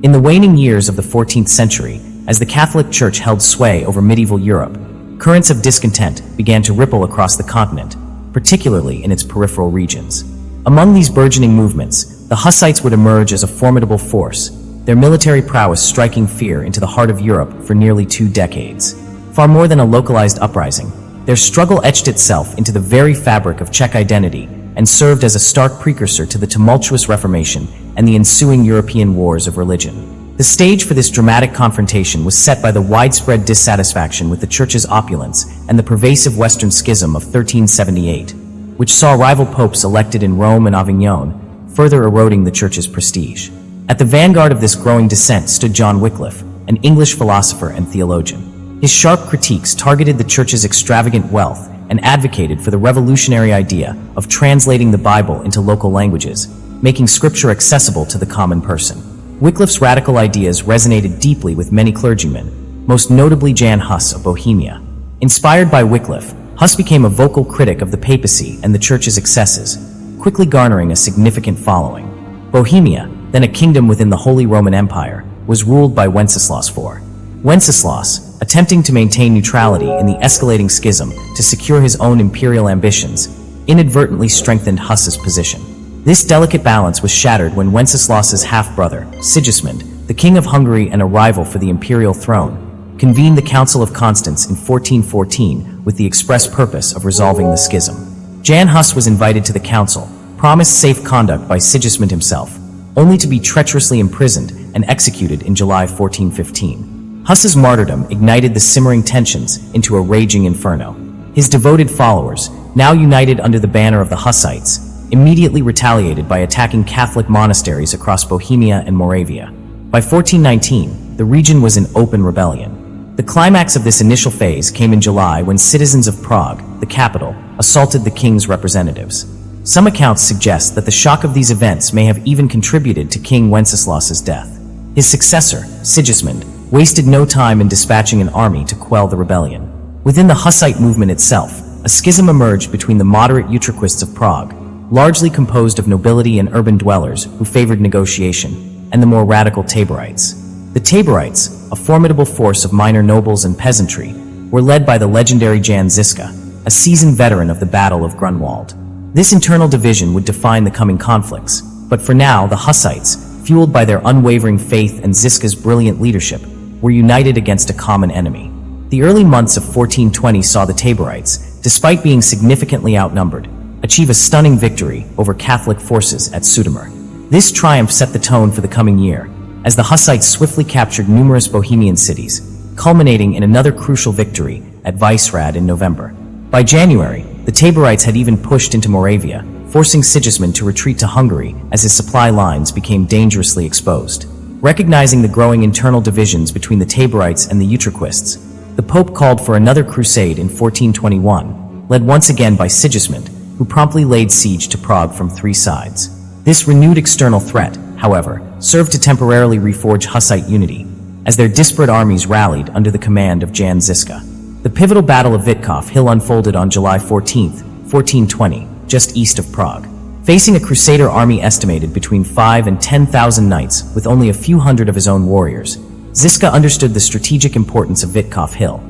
In the waning years of the 14th century, as the Catholic Church held sway over medieval Europe, currents of discontent began to ripple across the continent, particularly in its peripheral regions. Among these burgeoning movements, the Hussites would emerge as a formidable force, their military prowess striking fear into the heart of Europe for nearly 2 decades. Far more than a localized uprising, their struggle etched itself into the very fabric of Czech identity and served as a stark precursor to the tumultuous Reformation and the ensuing European wars of religion. The stage for this dramatic confrontation was set by the widespread dissatisfaction with the Church's opulence and the pervasive Western Schism of 1378, which saw rival popes elected in Rome and Avignon, further eroding the Church's prestige. At the vanguard of this growing dissent stood John Wycliffe, an English philosopher and theologian. His sharp critiques targeted the Church's extravagant wealth and advocated for the revolutionary idea of translating the Bible into local languages, making scripture accessible to the common person. Wycliffe's radical ideas resonated deeply with many clergymen, most notably Jan Hus of Bohemia. Inspired by Wycliffe, Hus became a vocal critic of the papacy and the Church's excesses, quickly garnering a significant following. Bohemia, then a kingdom within the Holy Roman Empire, was ruled by Wenceslas IV. Wenceslas, attempting to maintain neutrality in the escalating schism to secure his own imperial ambitions, inadvertently strengthened Hus's position. This delicate balance was shattered when Wenceslas's half-brother, Sigismund, the King of Hungary and a rival for the imperial throne, convened the Council of Constance in 1414 with the express purpose of resolving the schism. Jan Hus was invited to the council, promised safe conduct by Sigismund himself, only to be treacherously imprisoned and executed in July 1415. Hus's martyrdom ignited the simmering tensions into a raging inferno. His devoted followers, now united under the banner of the Hussites, immediately retaliated by attacking Catholic monasteries across Bohemia and Moravia. By 1419, the region was in open rebellion. The climax of this initial phase came in July when citizens of Prague, the capital, assaulted the king's representatives. Some accounts suggest that the shock of these events may have even contributed to King Wenceslas's death. His successor, Sigismund, wasted no time in dispatching an army to quell the rebellion. Within the Hussite movement itself, a schism emerged between the moderate Utraquists of Prague, largely composed of nobility and urban dwellers who favored negotiation, and the more radical Taborites. The Taborites, a formidable force of minor nobles and peasantry, were led by the legendary Jan Žižka, a seasoned veteran of the Battle of Grunwald. This internal division would define the coming conflicts, but for now the Hussites, fueled by their unwavering faith and Žižka's brilliant leadership, were united against a common enemy. The early months of 1420 saw the Taborites, despite being significantly outnumbered, achieve a stunning victory over Catholic forces at Sutomir. This triumph set the tone for the coming year, as the Hussites swiftly captured numerous Bohemian cities, culminating in another crucial victory at Vyšehrad in November. By January, the Taborites had even pushed into Moravia, forcing Sigismund to retreat to Hungary as his supply lines became dangerously exposed. Recognizing the growing internal divisions between the Taborites and the Utraquists, the Pope called for another crusade in 1421, led once again by Sigismund, who promptly laid siege to Prague from 3 sides. This renewed external threat, however, served to temporarily reforge Hussite unity, as their disparate armies rallied under the command of Jan Žižka. The pivotal Battle of Vítkov Hill unfolded on July 14, 1420, just east of Prague. Facing a crusader army estimated between 5,000 and 10,000 knights with only a few hundred of his own warriors, Žižka understood the strategic importance of Vítkov Hill.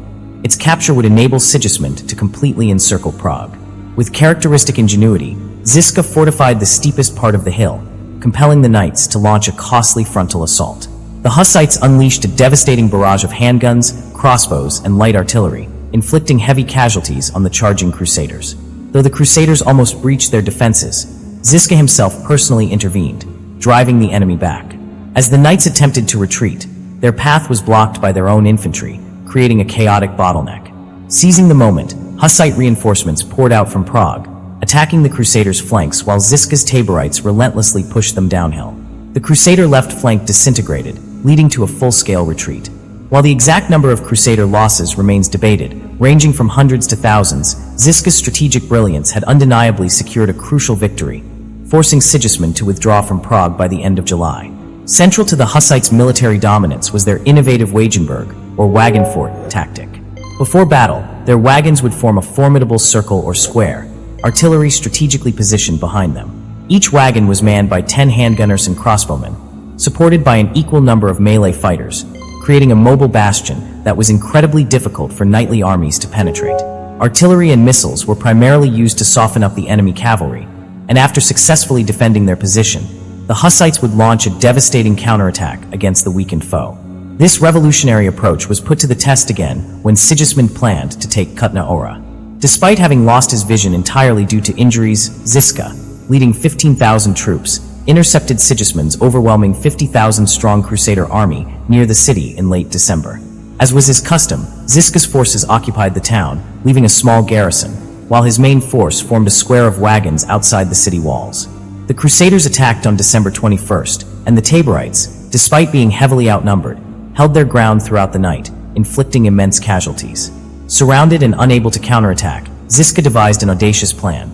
Its capture would enable Sigismund to completely encircle Prague. With characteristic ingenuity, Žižka fortified the steepest part of the hill, compelling the knights to launch a costly frontal assault. The Hussites unleashed a devastating barrage of handguns, crossbows, and light artillery, inflicting heavy casualties on the charging crusaders. Though the crusaders almost breached their defenses, Žižka himself personally intervened, driving the enemy back. As the knights attempted to retreat, their path was blocked by their own infantry, creating a chaotic bottleneck. Seizing the moment, Hussite reinforcements poured out from Prague, attacking the crusaders' flanks while Žižka's Taborites relentlessly pushed them downhill. The crusader left flank disintegrated, leading to a full-scale retreat. While the exact number of crusader losses remains debated, ranging from hundreds to thousands, Žižka's strategic brilliance had undeniably secured a crucial victory, forcing Sigismund to withdraw from Prague by the end of July. Central to the Hussites' military dominance was their innovative Wagenburg, or wagon fort, tactic. Before battle, their wagons would form a formidable circle or square, artillery strategically positioned behind them. Each wagon was manned by 10 handgunners and crossbowmen, supported by an equal number of melee fighters, creating a mobile bastion that was incredibly difficult for knightly armies to penetrate. Artillery and missiles were primarily used to soften up the enemy cavalry, and after successfully defending their position, the Hussites would launch a devastating counterattack against the weakened foe. This revolutionary approach was put to the test again when Sigismund planned to take Kutná Hora. Despite having lost his vision entirely due to injuries, Žižka, leading 15,000 troops, intercepted Sigismund's overwhelming 50,000-strong crusader army near the city in late December. As was his custom, Žižka's forces occupied the town, leaving a small garrison, while his main force formed a square of wagons outside the city walls. The Crusaders attacked on December 21st, and the Taborites, despite being heavily outnumbered, held their ground throughout the night, inflicting immense casualties. Surrounded and unable to counterattack, Žižka devised an audacious plan.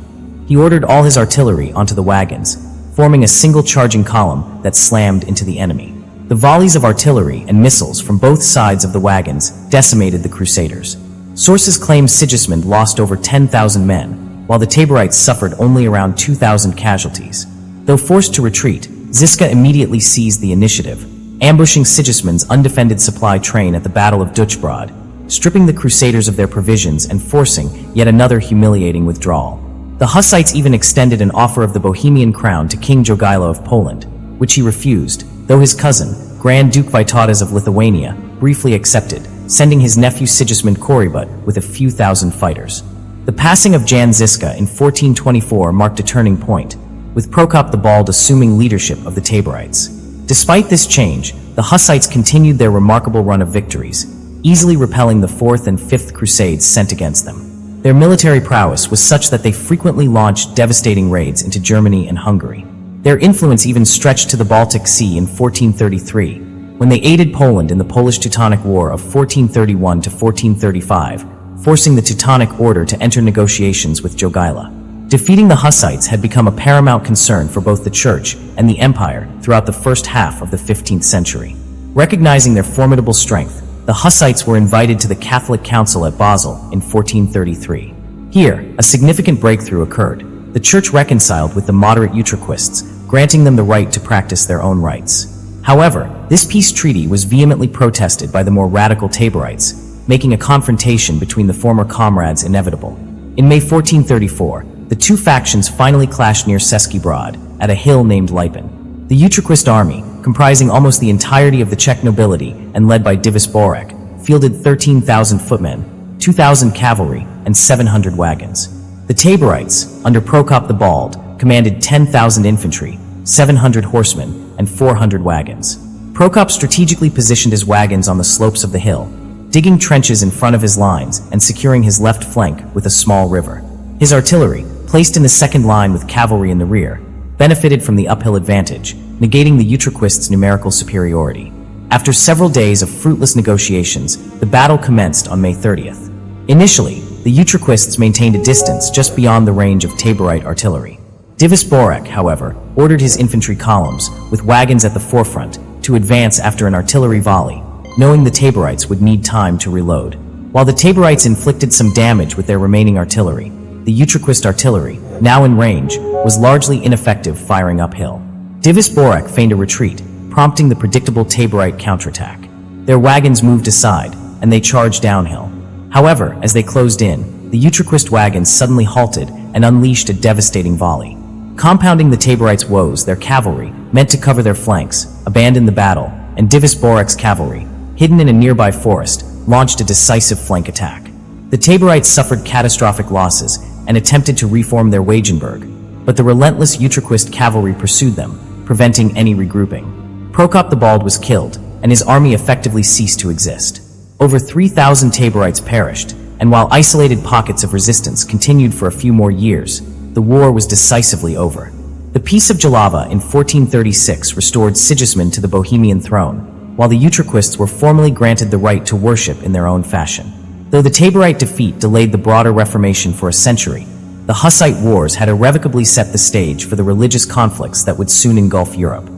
He ordered all his artillery onto the wagons, forming a single charging column that slammed into the enemy. The volleys of artillery and missiles from both sides of the wagons decimated the Crusaders. Sources claim Sigismund lost over 10,000 men, while the Taborites suffered only around 2,000 casualties. Though forced to retreat, Žižka immediately seized the initiative, ambushing Sigismund's undefended supply train at the Battle of Duchbrod, stripping the Crusaders of their provisions and forcing yet another humiliating withdrawal. The Hussites even extended an offer of the Bohemian crown to King Jogaila of Poland, which he refused, though his cousin, Grand Duke Vytautas of Lithuania, briefly accepted, sending his nephew Sigismund Korybut with a few thousand fighters. The passing of Jan Žižka in 1424 marked a turning point, with Prokop the Bald assuming leadership of the Taborites. Despite this change, the Hussites continued their remarkable run of victories, easily repelling the Fourth and Fifth Crusades sent against them. Their military prowess was such that they frequently launched devastating raids into Germany and Hungary. Their influence even stretched to the Baltic Sea in 1433, when they aided Poland in the Polish-Teutonic War of 1431 to 1435, forcing the Teutonic Order to enter negotiations with Jogaila. Defeating the Hussites had become a paramount concern for both the Church and the Empire throughout the first half of the 15th century. Recognizing their formidable strength, the Hussites were invited to the Catholic Council at Basel in 1433. Here, a significant breakthrough occurred. The Church reconciled with the moderate Utraquists, granting them the right to practice their own rites. However, this peace treaty was vehemently protested by the more radical Taborites, making a confrontation between the former comrades inevitable. In May 1434, the two factions finally clashed near Český Brod, at a hill named Lipen. The Utraquist army, comprising almost the entirety of the Czech nobility and led by Diviš Borek, fielded 13,000 footmen, 2,000 cavalry, and 700 wagons. The Taborites, under Prokop the Bald, commanded 10,000 infantry, 700 horsemen, and 400 wagons. Prokop strategically positioned his wagons on the slopes of the hill, digging trenches in front of his lines and securing his left flank with a small river. His artillery, placed in the second line with cavalry in the rear, benefited from the uphill advantage, negating the Utraquists' numerical superiority. After several days of fruitless negotiations, the battle commenced on May 30th. Initially, the Utraquists maintained a distance just beyond the range of Taborite artillery. Diviš Borek, however, ordered his infantry columns, with wagons at the forefront, to advance after an artillery volley, knowing the Taborites would need time to reload. While the Taborites inflicted some damage with their remaining artillery, the Utraquist artillery, now in range, was largely ineffective firing uphill. Diviš Borek feigned a retreat, prompting the predictable Taborite counterattack. Their wagons moved aside, and they charged downhill. However, as they closed in, the Utraquist wagons suddenly halted and unleashed a devastating volley. Compounding the Taborites' woes, their cavalry, meant to cover their flanks, abandoned the battle, and Diviš Borek's cavalry, hidden in a nearby forest, launched a decisive flank attack. The Taborites suffered catastrophic losses and attempted to reform their Wagenburg, but the relentless Utraquist cavalry pursued them, preventing any regrouping. Prokop the Bald was killed, and his army effectively ceased to exist. Over 3,000 Taborites perished, and while isolated pockets of resistance continued for a few more years, the war was decisively over. The Peace of Jalava in 1436 restored Sigismund to the Bohemian throne, while the Utraquists were formally granted the right to worship in their own fashion. Though the Taborite defeat delayed the broader Reformation for a century, the Hussite Wars had irrevocably set the stage for the religious conflicts that would soon engulf Europe.